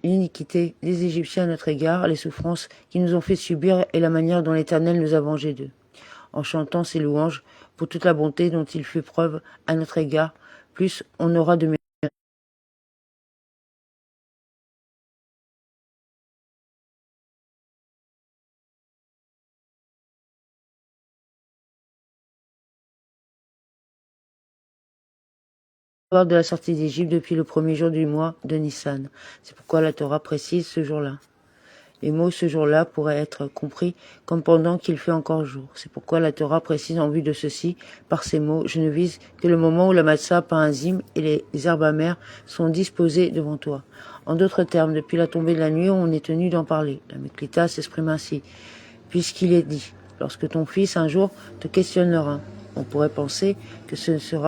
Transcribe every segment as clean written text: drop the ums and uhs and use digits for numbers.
l'iniquité des Égyptiens à notre égard, les souffrances qu'ils nous ont fait subir et la manière dont l'Éternel nous a vengés d'eux. En chantant ses louanges pour toute la bonté dont il fait preuve à notre égard, plus on aura de de la sortie d'Égypte depuis le premier jour du mois de Nissan. C'est pourquoi la Torah précise ce jour-là. Les mots ce jour-là pourraient être compris comme pendant qu'il fait encore jour. C'est pourquoi la Torah précise en vue de ceci, par ces mots, je ne vise que le moment où la matzah, pain azim et les herbes amères sont disposées devant toi. En d'autres termes, depuis la tombée de la nuit, on est tenu d'en parler. La Meklita s'exprime ainsi, puisqu'il est dit, lorsque ton fils un jour te questionnera, on pourrait penser que ce sera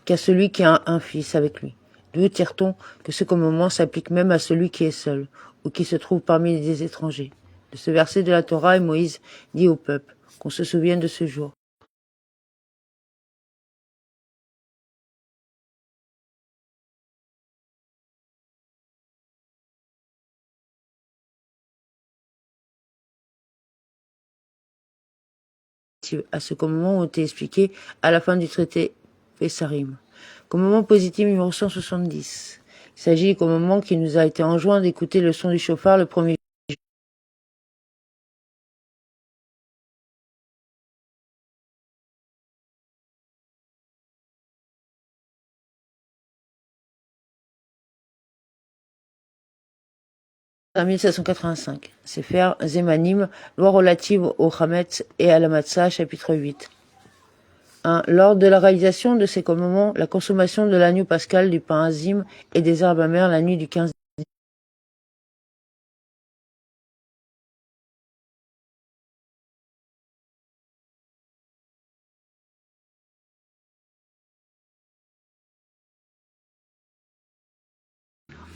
qu'à celui qui a un fils avec lui. D'où tire-t-on que ce commandement s'applique même à celui qui est seul, ou qui se trouve parmi des étrangers? De ce verset de la Torah, Moïse dit au peuple qu'on se souvienne de ce jour. À ce commandement ont été expliqués à la fin du traité Pessarim. Commandement positif numéro 170. Il s'agit du commandement qui nous a été enjoint d'écouter le son du chauffard le premier en 1785. Sefer Zemanim, loi relative au Hametz et à la Matzah, chapitre 8. 1. Lors de la réalisation de ces commandements, la consommation de l'agneau pascal, du pain azim et des herbes amères la nuit du 15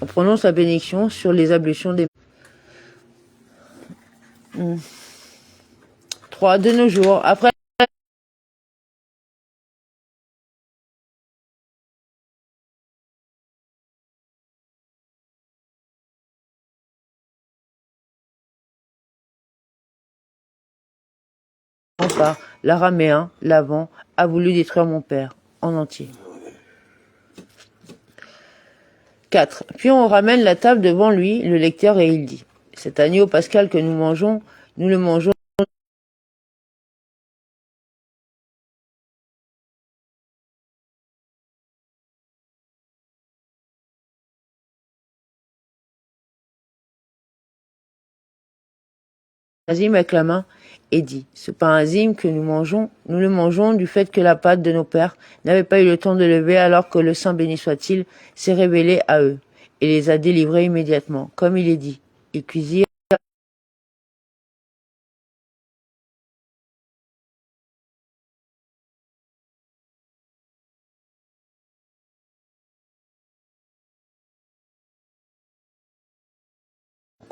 on prononce la bénédiction sur les ablutions des 3. De nos jours, après par l'araméen, l'avant, a voulu détruire mon père, en entier. 4. Puis on ramène la table devant lui, le lecteur, et il dit, cet agneau pascal que nous mangeons, nous le mangeons Azim avec la main et dit, ce pain azim que nous mangeons, nous le mangeons du fait que la pâte de nos pères n'avait pas eu le temps de lever alors que le Saint béni soit-il s'est révélé à eux et les a délivrés immédiatement, comme il est dit. Ils cuisirent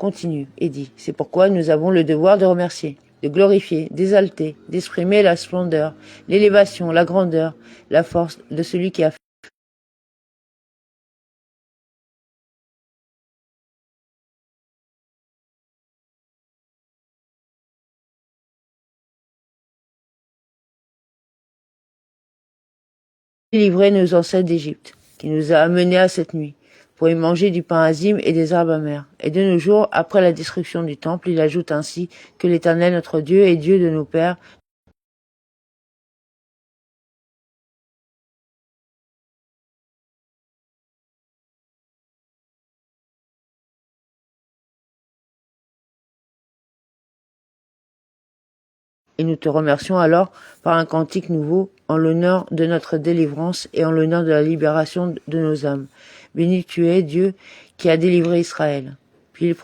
continue et dit, c'est pourquoi nous avons le devoir de remercier, de glorifier, d'exalter, d'exprimer la splendeur, l'élévation, la grandeur, la force de celui qui a délivré nos ancêtres d'Égypte, qui nous a amenés à cette nuit, pour y manger du pain azim et des herbes amères. Et de nos jours, après la destruction du temple, il ajoute ainsi que l'Éternel notre Dieu est Dieu de nos pères, et nous te remercions alors par un cantique nouveau en l'honneur de notre délivrance et en l'honneur de la libération de nos âmes. Béni tu es, Dieu, qui a délivré Israël. Puis il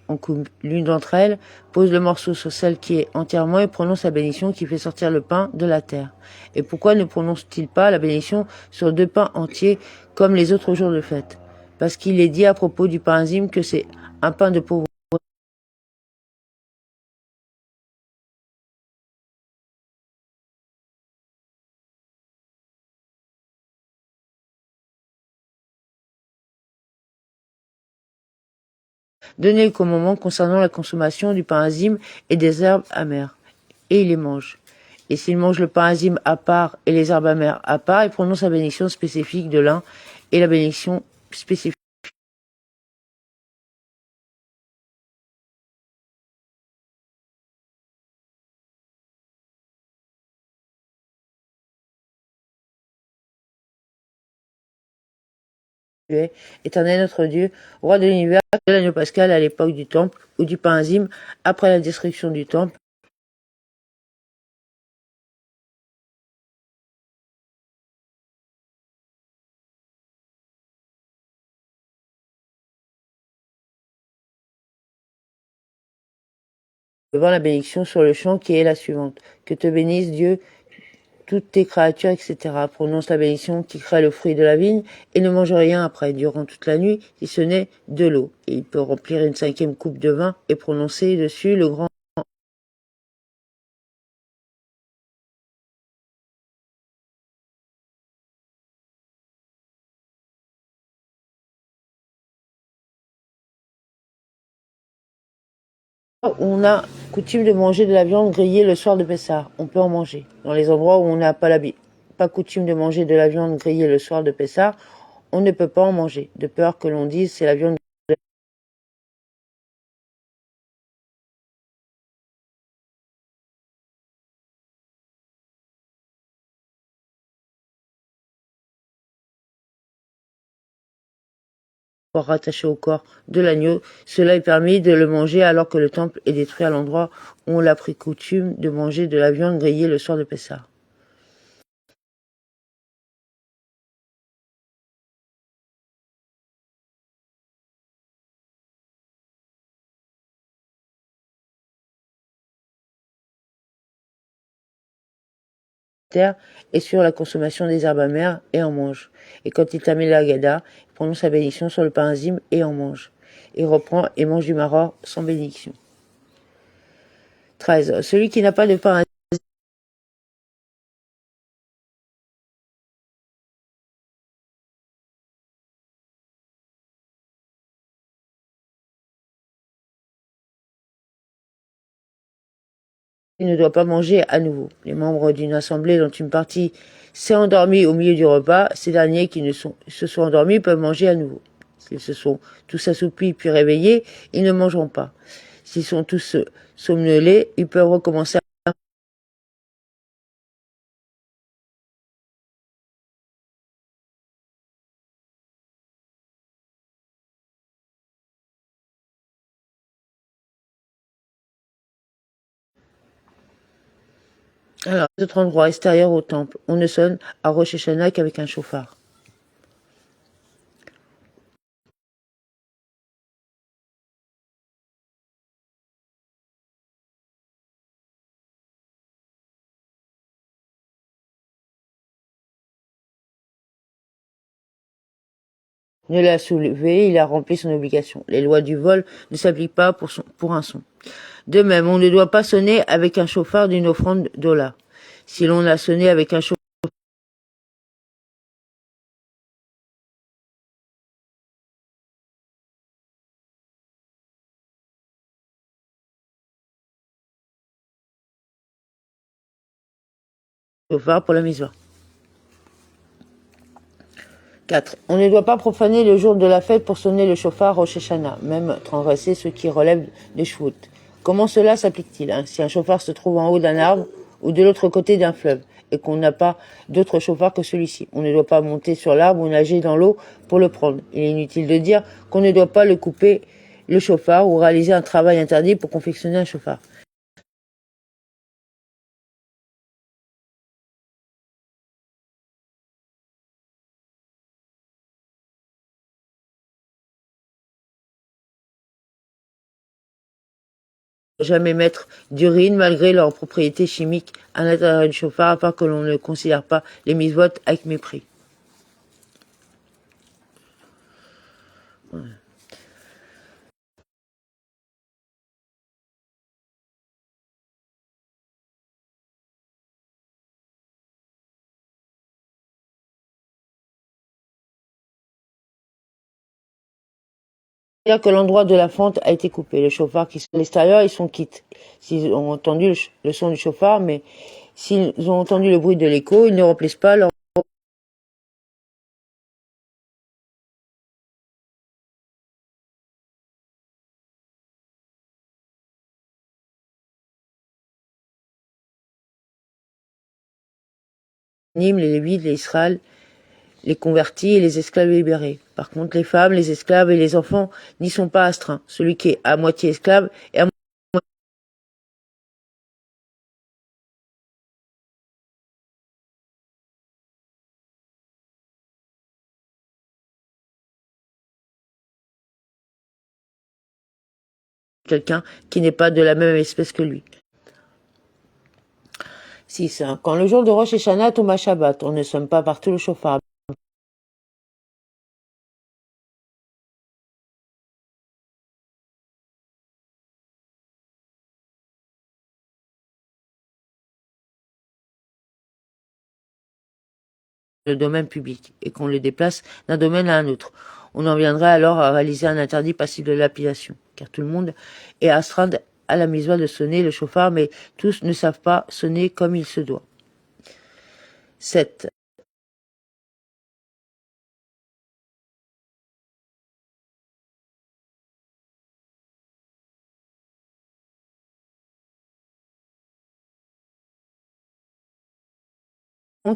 en coupe l'une d'entre elles, pose le morceau sur celle qui est entièrement et prononce la bénédiction qui fait sortir le pain de la terre. Et pourquoi ne prononce-t-il pas la bénédiction sur 2 pains entiers comme les autres jours de fête? Parce qu'il est dit à propos du pain azime que c'est un pain de pauvreté. Donnez le commandement concernant la consommation du pain azime et des herbes amères. Et il les mange. Et s'il mange le pain azime à part et les herbes amères à part, il prononce la bénédiction spécifique de l'un et la bénédiction spécifique. Éternel notre Dieu, roi de l'univers, de l'agneau pascal à l'époque du temple ou du pain azime après la destruction du temple. Devant la bénédiction sur le champ qui est la suivante. Que te bénisse Dieu, toutes tes créatures, etc. Prononce la bénédiction qui crée le fruit de la vigne et ne mange rien après durant toute la nuit, si ce n'est de l'eau. Et il peut remplir une 5e coupe de vin et prononcer dessus le grand. On a coutume de manger de la viande grillée le soir de Pessah. On peut en manger. Dans les endroits où on n'a pas coutume de manger de la viande grillée le soir de Pessah, on ne peut pas en manger, de peur que l'on dise c'est la viande. Rattaché au corps de l'agneau. Cela est permis de le manger alors que le temple est détruit à l'endroit où on l'a pris coutume de manger de la viande grillée le soir de Pessah. Terre et sur la consommation des herbes amères et en mange. Et quand il termine la Haggadah, il prononce sa bénédiction sur le pain azime et en mange. Il reprend et mange du maror sans bénédiction. 13. Celui qui n'a pas de pain azime ne doit pas manger à nouveau. Les membres d'une assemblée dont une partie s'est endormie au milieu du repas, ces derniers qui se sont endormis peuvent manger à nouveau. S'ils se sont tous assoupis puis réveillés, ils ne mangeront pas. S'ils sont tous somnolés, ils peuvent recommencer. Alors, d'autres endroits extérieurs au temple, on ne sonne à Rosh Hashanah qu'avec un chauffard. Ne l'a soulevé, il a rempli son obligation. Les lois du vol ne s'appliquent pas pour un son. De même, on ne doit pas sonner avec un chauffard d'une offrande d'Ola. Si l'on a sonné avec un chauffard pour la mitzvah. 4. On ne doit pas profaner le jour de la fête pour sonner le chauffard Rosh Hashanah, même transgresser ce qui relève des Shvut. Comment cela s'applique-t-il Si un chauffard se trouve en haut d'un arbre ou de l'autre côté d'un fleuve et qu'on n'a pas d'autre chauffard que celui-ci, on ne doit pas monter sur l'arbre ou nager dans l'eau pour le prendre. Il est inutile de dire qu'on ne doit pas le couper le chauffard ou réaliser un travail interdit pour confectionner un chauffard. Jamais mettre d'urine malgré leurs propriétés chimiques à l'intérieur du chauffard afin que l'on ne considère pas les mitzvot avec mépris. Ouais. C'est-à-dire que l'endroit de la fente a été coupé. Le chauffard qui sont à l'extérieur, ils sont quittes. S'ils ont entendu le son du chauffard, mais s'ils ont entendu le bruit de l'écho, ils ne remplissent pas leur... les Lévites, les Israël, les convertis et les esclaves libérés. Par contre, les femmes, les esclaves et les enfants n'y sont pas astreints. Celui qui est à moitié esclave est à quelqu'un qui n'est pas de la même espèce que lui. 6. Quand le jour de Rosh Hashanah tombe à Shabbat, on ne sonne pas partout le chauffard. Le domaine public et qu'on le déplace d'un domaine à un autre. On en viendrait alors à réaliser un interdit passif de lapidation, car tout le monde est astreint à la mitzvah de sonner le chauffard, mais tous ne savent pas sonner comme il se doit. 7.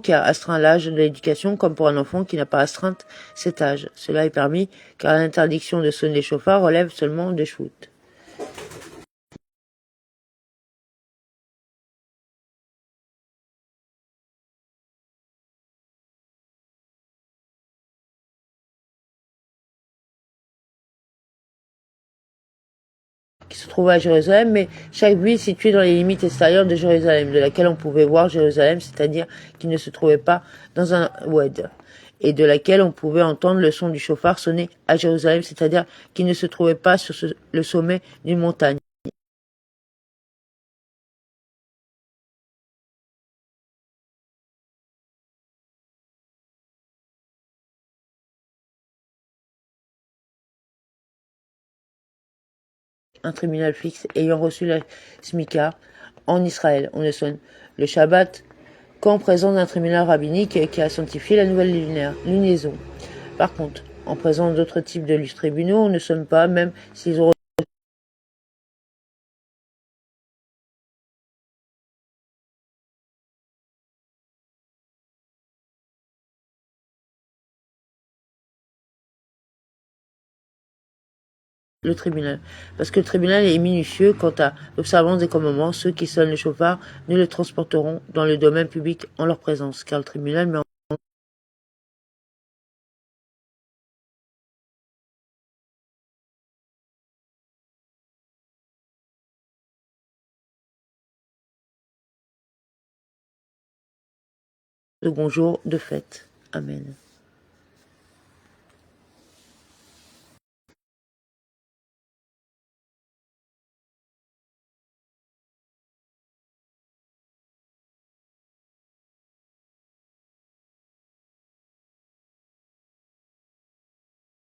Qui a astreint l'âge de l'éducation comme pour un enfant qui n'a pas astreint cet âge. Cela est permis car l'interdiction de sonner les chauffards relève seulement des shvout. Qui se trouvait à Jérusalem, mais chaque ville située dans les limites extérieures de Jérusalem, de laquelle on pouvait voir Jérusalem, c'est-à-dire qui ne se trouvait pas dans un oued, et de laquelle on pouvait entendre le son du chauffard sonner à Jérusalem, c'est-à-dire qui ne se trouvait pas sur le sommet d'une montagne. Un tribunal fixe ayant reçu la smika en Israël. On ne sonne le Shabbat qu'en présence d'un tribunal rabbinique qui a sanctifié la nouvelle lunaison. Par contre, en présence d'autres types de tribunaux, on ne sonne pas, même s'ils ont le tribunal. Parce que le tribunal est minutieux quant à l'observance des commandements, ceux qui sonnent le chauffard ne le transporteront dans le domaine public en leur présence, car le tribunal met en second jour de fête. Amen.